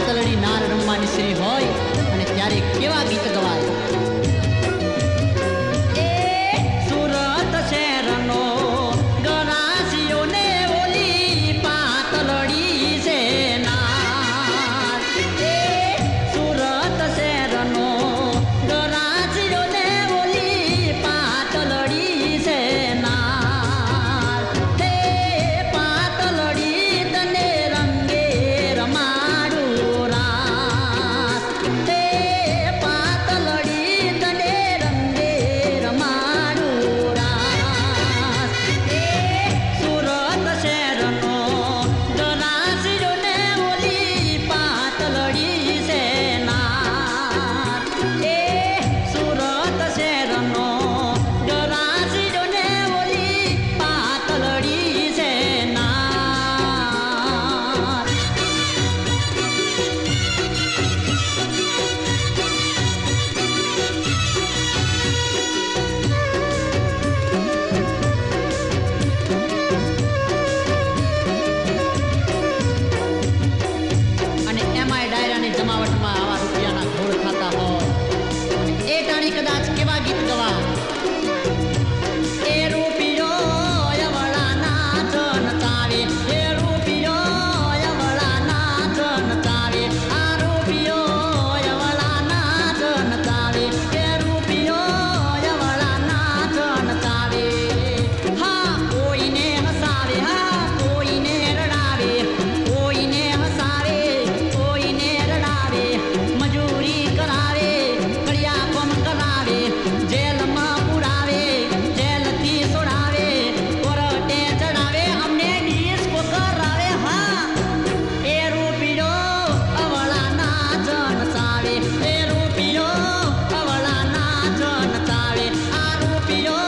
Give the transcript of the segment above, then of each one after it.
પાતળડી નાર રમવાની શ્રી હોય અને ત્યારે કેવા ગીત ગવાય. સુરત શહેરનો ગરાસીઓ ને ઓલી પાતળડી છે નાર. સુરત શહેરનો ગરાસીઓ ને ઓલી પાતળડી છે નાર. તે પાતળડી તને રંગે રમાડું રાસ. તે પાતળડી તને રંગે રમાડું રાસ. સુરત શહેરનો ગરાસીઓ ને ઓલી પાતળડી છે નાર. સુરત શહેરનો ગરાસીઓ ને ઓલી પાતળડી છે નાર. અને એમાંય ડાયરાની જમાવટમાં આવા રૂપિયાના ઘોળ ખાતા હોય અને એ ટાણી કદાચ કેવા ગીત ગવા. એ રૂપિયો અવળાના જનતાવે, એ રૂપિયો અવળાના જનતાવે, આ રૂપિયો અવળાના જનતાવે, એ રૂપિયો અવળાના જનતાવે. હા કોઈને હસાવે, હા કોઈને રડાવે, કોઈને હસાવે, કોઈને રડાવે, મજૂરી કરાવે, કડિયા કામ કરાવે, જેલમાં પુરાવે, જેલથી છોડાવે, કોર્ટે ચડાવે, અમને ડિસ્કો કરાવે. હા એ રૂપિયો અવળાના જનતાવે, એ રૂપિયો અવળાના જનતાવે, આ રૂપિયો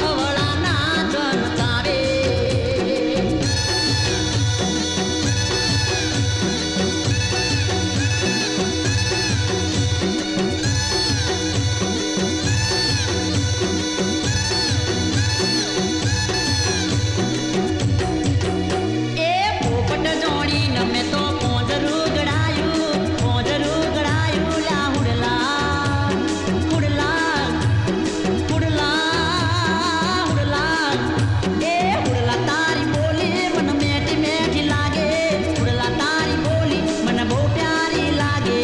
અવળાના જનતાવે. એ પોપટ જોડીને મેં તો પોંજરું ગળાયું, પોંજરું ગળાયું લા હુડલા, હુડલા, હુડલા, હુડલા. એ હુડલા તારી બોલી મને મેઠી મેઠી લાગે, હુડલા તારી બોલી મને બહુ પ્યારી લાગે,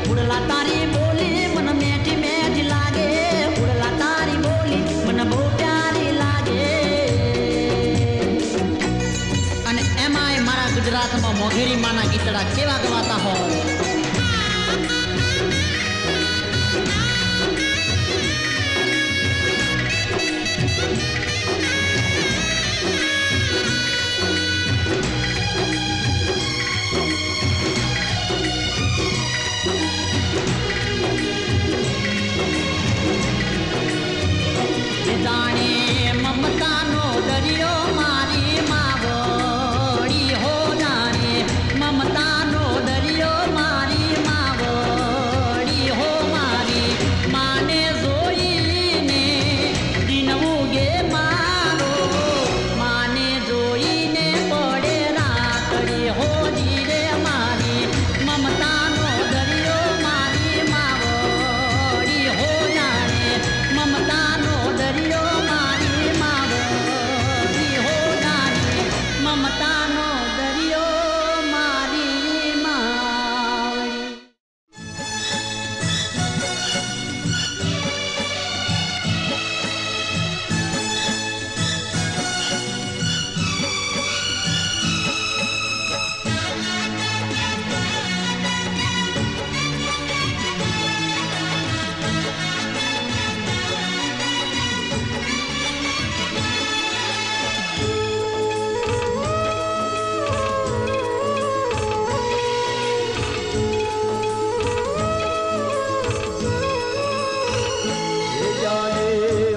હુડલા તારી બોલી મને મેઠી મેઠી લાગે, હુડલા તારી બોલી મને બહુ પ્યારી લાગે. અને એમાંય મારા ગુજરાતમાં મોઘેરી માના ગીતડા કેવા ગવાતા હોય. જાણે મમતાનો દરિયો મારી માવડી હો, જાણે મમતાનો દરિયો મારી માવડી હો, મારી માને જોઈને દિન ઉગે મારો, માને જોઈને પડે રાતડી હો જીરે મારી મમતાનો દરિયો મારી માવડી હો, જાણે મમતાનો દરિયો મારી માવડી હો, જાણે મમતાનો દરિયો મારી માવડી.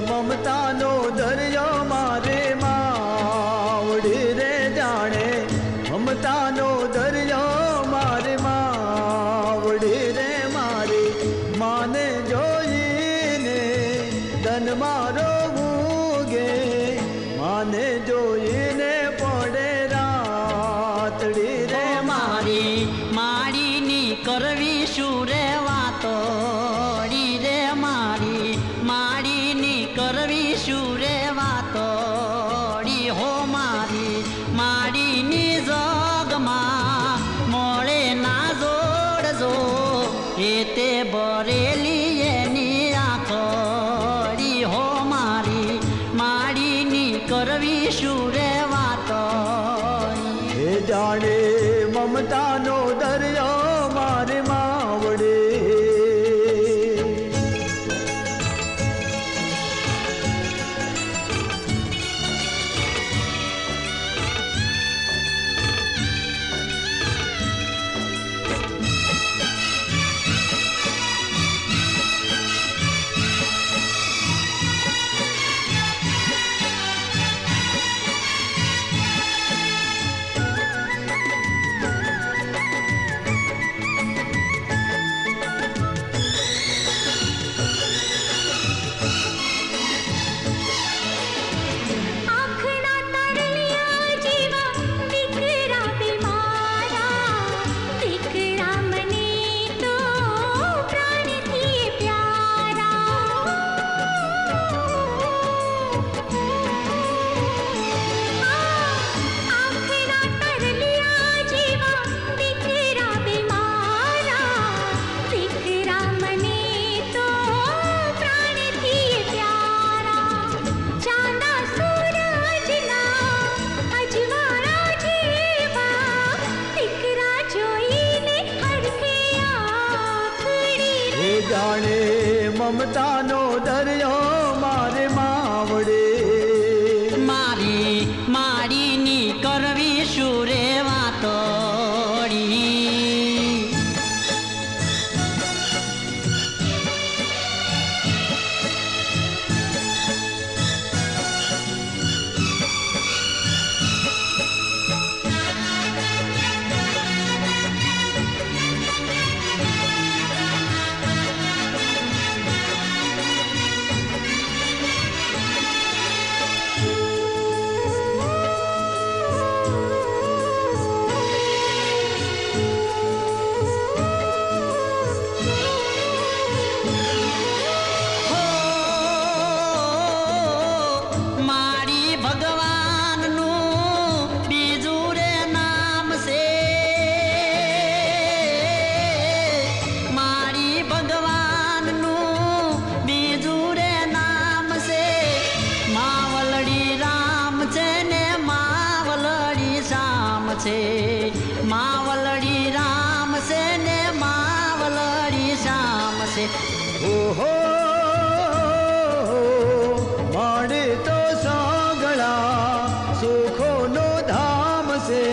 મમતાનો દરિયો મારે માવડી રે, જાણે મમતાનો દરિયો મારે માવડી રે, મારી માને જોઈને ધન મારો ઉગે, માને જોઈને પડે રાતડી રે, મારી માડીની મમતાનો દરિયો મારે માવડે. જાણે મમતાનો દરિયો મારે માવડે. મારી માડીની કરવી શું રે વાતોડી. માવલડી રામ છે ને માવલડી શ્યામ છે. ઓહો માડે તો સાંગળા સુખોનો ધામ છે.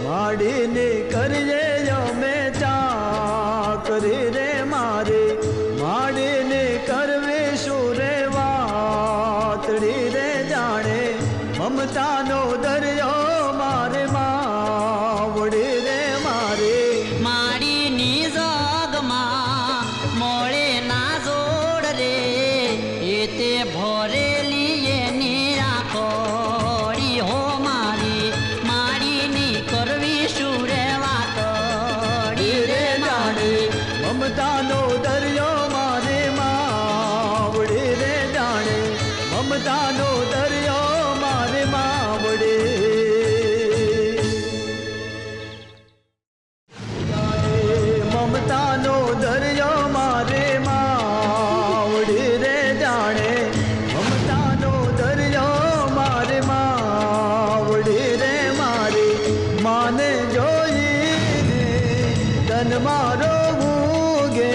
માડીને કરીએ અમે ચાકરી રે મારે. માડીને કરવે શું રે વાતડી રે. જાણે મમતાનો દરિયો મારે માવડે રે મારે. માડીની જોગમાં મોળે ના જોડ રે એ તે ભરેલી એની રાખોડી હો મારી. માડીની કરવી શું રે વાતોડી રે મારી. મમતાનો દરિયો મારે માવડે રે. જાણે મમતાનો દરિયો મારે માવડે. મમતાનો દરિયો મારે માવડે રે. જાણે મમતાનો દરિયો મારે માવડે રે મારે. માને જોઈને તન મારો ઉગે.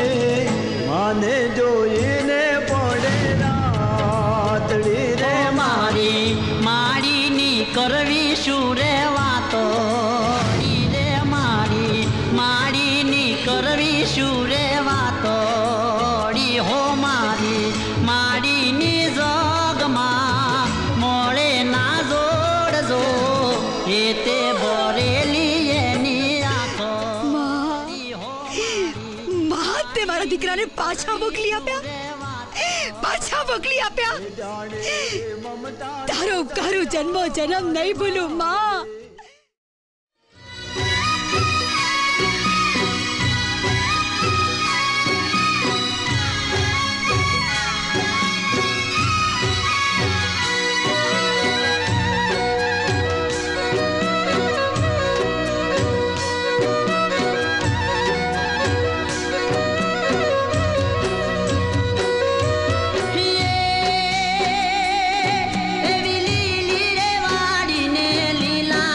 માને જોઈને પડે રાતડી રે મારી. માડીની કરવી શું રે વાતોડી રે મારી. માડીની કરવી શું રે વાતોડી હો મારી. માડીની જોગમાં મોળે ના જોડજો એ તે ભરેલી એની આંખો. માં તે મારા દીકરાને પાછા મોકલી આપ્યા. પાછા મોકલી આપ્યા. તારો ઉપકારો જન્મો જન્મ નહીં ભૂલું માં. એવી લીલી રે વાડીને લીલા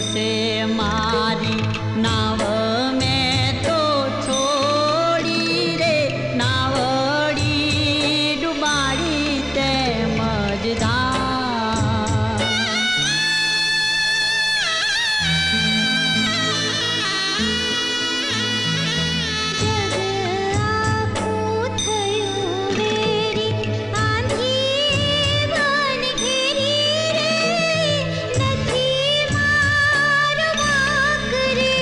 से मारी नाव में तो छोड़ी रे नावड़ी डुबाड़ी ते मजदार નથી મારવા કરે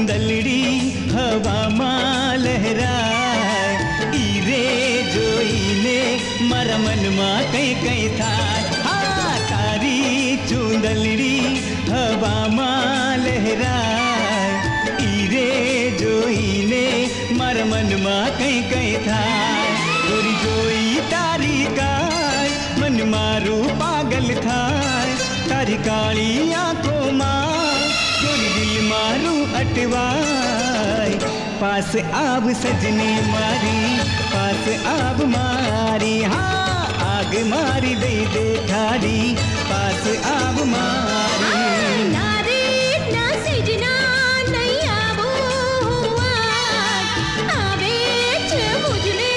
ચૂંદલડી હવામાં લહેરાય ઈ રે જોઈને મારા મનમાં કઈ કઈ થાય હા તારી ચૂંદલડી હવામાં લહેરાય ઈ રે જોઈને મારા મનમાં કઈ કઈ થાય ગોરી જોઈ તારી ગાય મન મારું પાગલ થાય તારી કાળી આંખોમાં ગોરી દિલ મારું અટવાય પાસ આવ સજની મારી પાસ આવ મારી હા આગ મારી દઈ દે ઠારી પાસ આવ મારી નારી ના સજના નહીં આવો આવે છે મુજને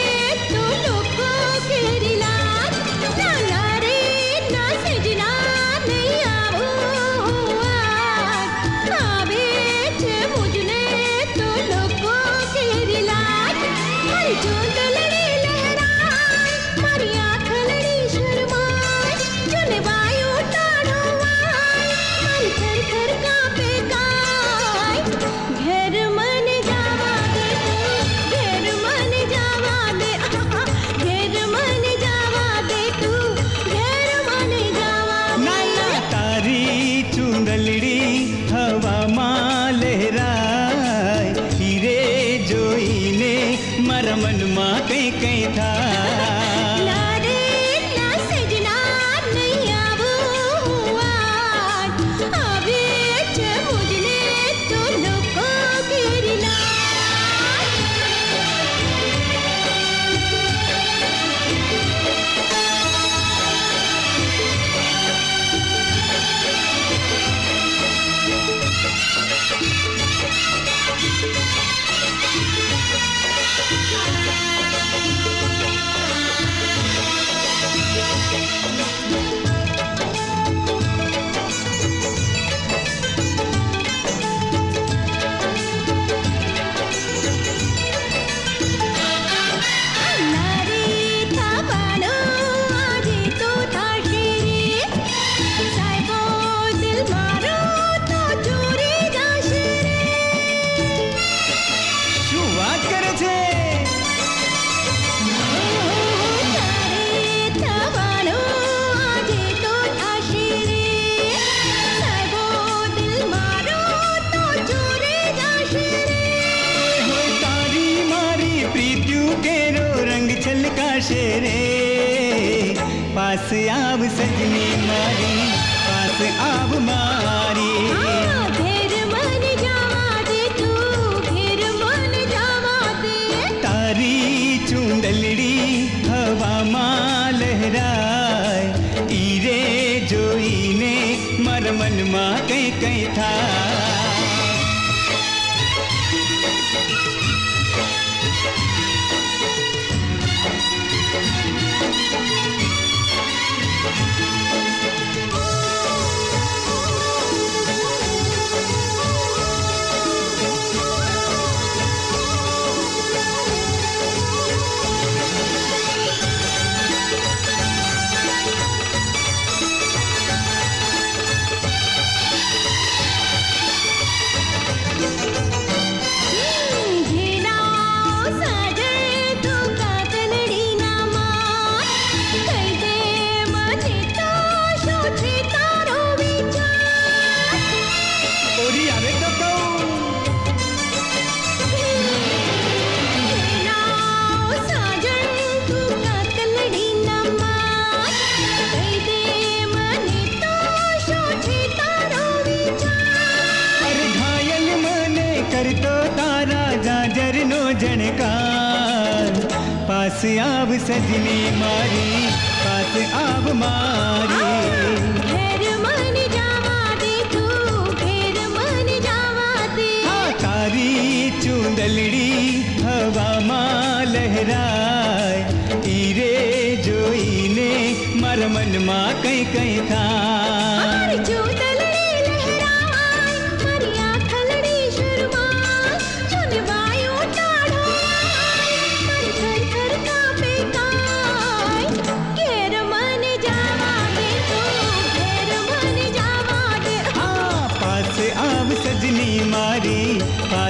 તો લોકો કેરી લાજ નારી ના સજના નહીં આવો આવે છે મુજને તો લોકો કેરી લાજ મારી ચૂંદલડી લહેરાય મારી આંખલડી શરમાય જોને વાયુ ટાળો વાય મારી થર થર કાપે કાય ઘેર મને જાવા દે તું ઘેર મને જાવા દે ઘેર મને જાવા દે તું ઘેર મને જાવા દે ના તારી ચૂંદલડી હવામાં લહેરાય હીરે જોઈને મારા મનમાં કઈ કઈ થાય નારી ના સજના નહીં આવો આવે છે મુજને તો લોકો કેરી લાજ નારી થાવાનો આજે તો થાશે રે સાહેબો દિલ મારો તો ચોરી જાશે રે શું વાત કરે છે તારે થવાનો આજે તો થાશે રે સાહેબો દિલ મારો તો ચોરી જાશે રે હોય તારી મારી પ્રીત્યું કેરો રંગ છલકાશે રે પાસ આવ સજની મારી પાસ આવ મારી ઘેર મને જાવા દે તું ઘેર મને જાવા દે તારી ચૂંદલડી હવામાં લહેરાય ઈ રે જોઈને મારા મનમાં કઈ કઈ થાય ઘેરાઓ સાજે તું કાતલડી ના માર કહી દે મને તો શું છે તારો વિચાર ઓરી આવે તો કહું ઘેરાઓ સાજન તું કાતલડી ના માર કહી દે મને તો શું છે તારો વિચાર અરે ઘાયલ મને કરતો તારા જાજરનો જણકાર પાસ આવ સજની મારી પાસ આવ મારી ઘેર મને જાવા દે તું ઘેર મને જાવા દે હા તારી ચૂંદલડી હવામાં લહેરાય ઈ રે જોઈને મારા મનમાં કઈ કઈ થાય મારી ચૂંદલડી લહેરાય મારી આંખલડી શરમાય જોને વાયુ ટાળો વાય મારી થર થર કાપે કાય ઘેર મને જાવા દે તું ઘેર મને જાવા દે હા પાસ આવ સજની મારી પાસ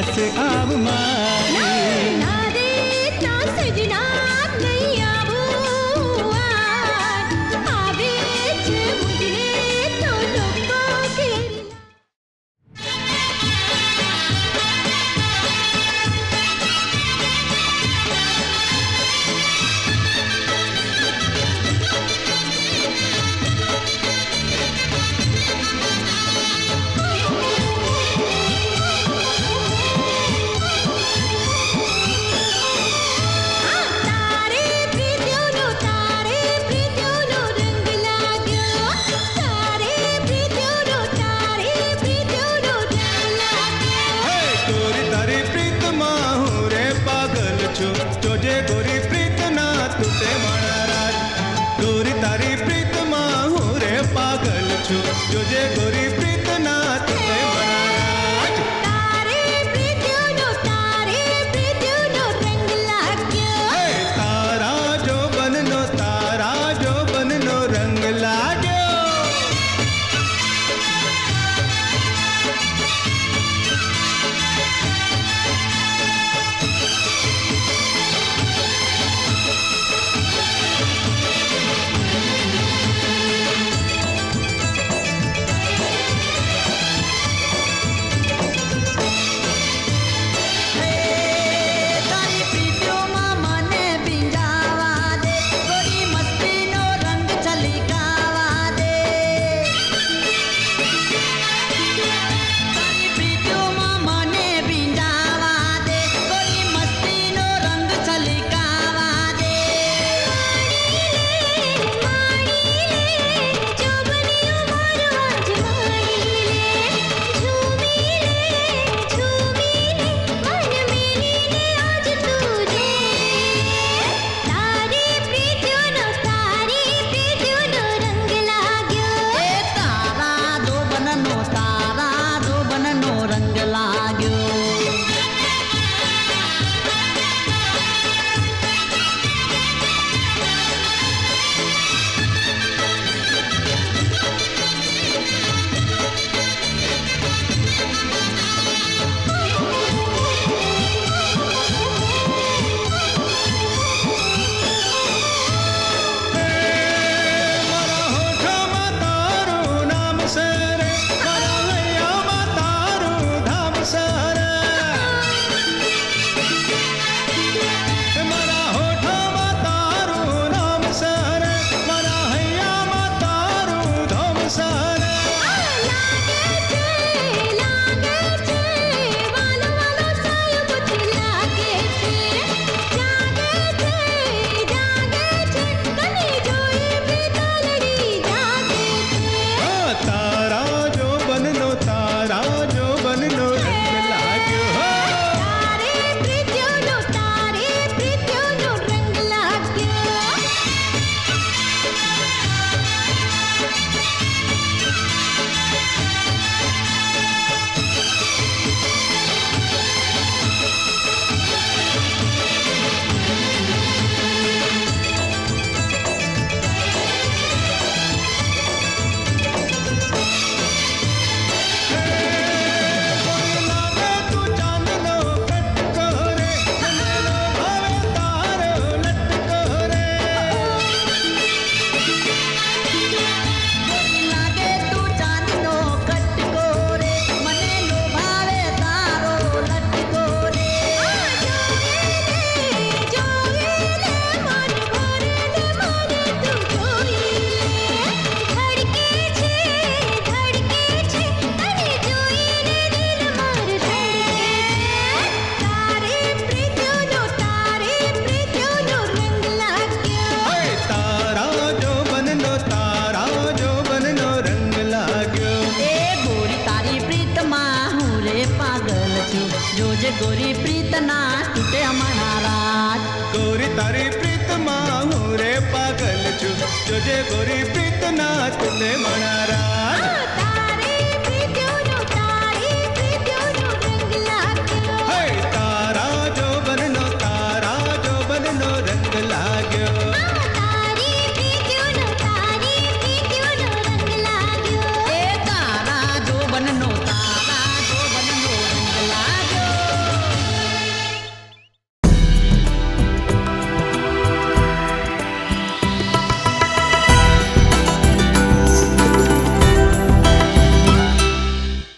છું જોજે ગોરી પ્રીત ના તને મણારાજ તારે પ્રીત્યુનો રંગ લાગ્યો હે તારા જોબનનો રંગ લાગ્યો તારી પ્રીતિઓમાં મને ભીંજાવા દે ગોરી મસ્તીનો રંગ છલકાવા દે તારી પ્રીતિઓમાં મને ભીંજાવા દે ગોરી મસ્તીનો રંગ છલકાવા દે એ તારા જોબનનો રંગ લાગ્યો મારા હોઠમાં તારું નામ છે રે મારા હૈયામાં તારું ધામ છે રે મારા હોઠમાં તારું નામ છે રે મારા હૈયામાં તારું ધામ છે રે તારા જોબનનો રંગ લાગ્યો હો લાગે તું ચાંદનો કટકો રે મને લોભાવે તારો લટકો રે ગોરી લાગે તું ચાંદનો કટકો રે મને લોભાવે તારો લટકો રે હે તારા જોબનનો રંગ લાગ્યો એ ગોરી તારી પ્રીતમાં હું રે પાગલ છું જોજે ગોરી પ્રીતના તૂટે મણારાજ ગોરી તારી પ્રીતમાં હું રે પાગલ છું જોજે ગોરી પ્રીતના તને મણારા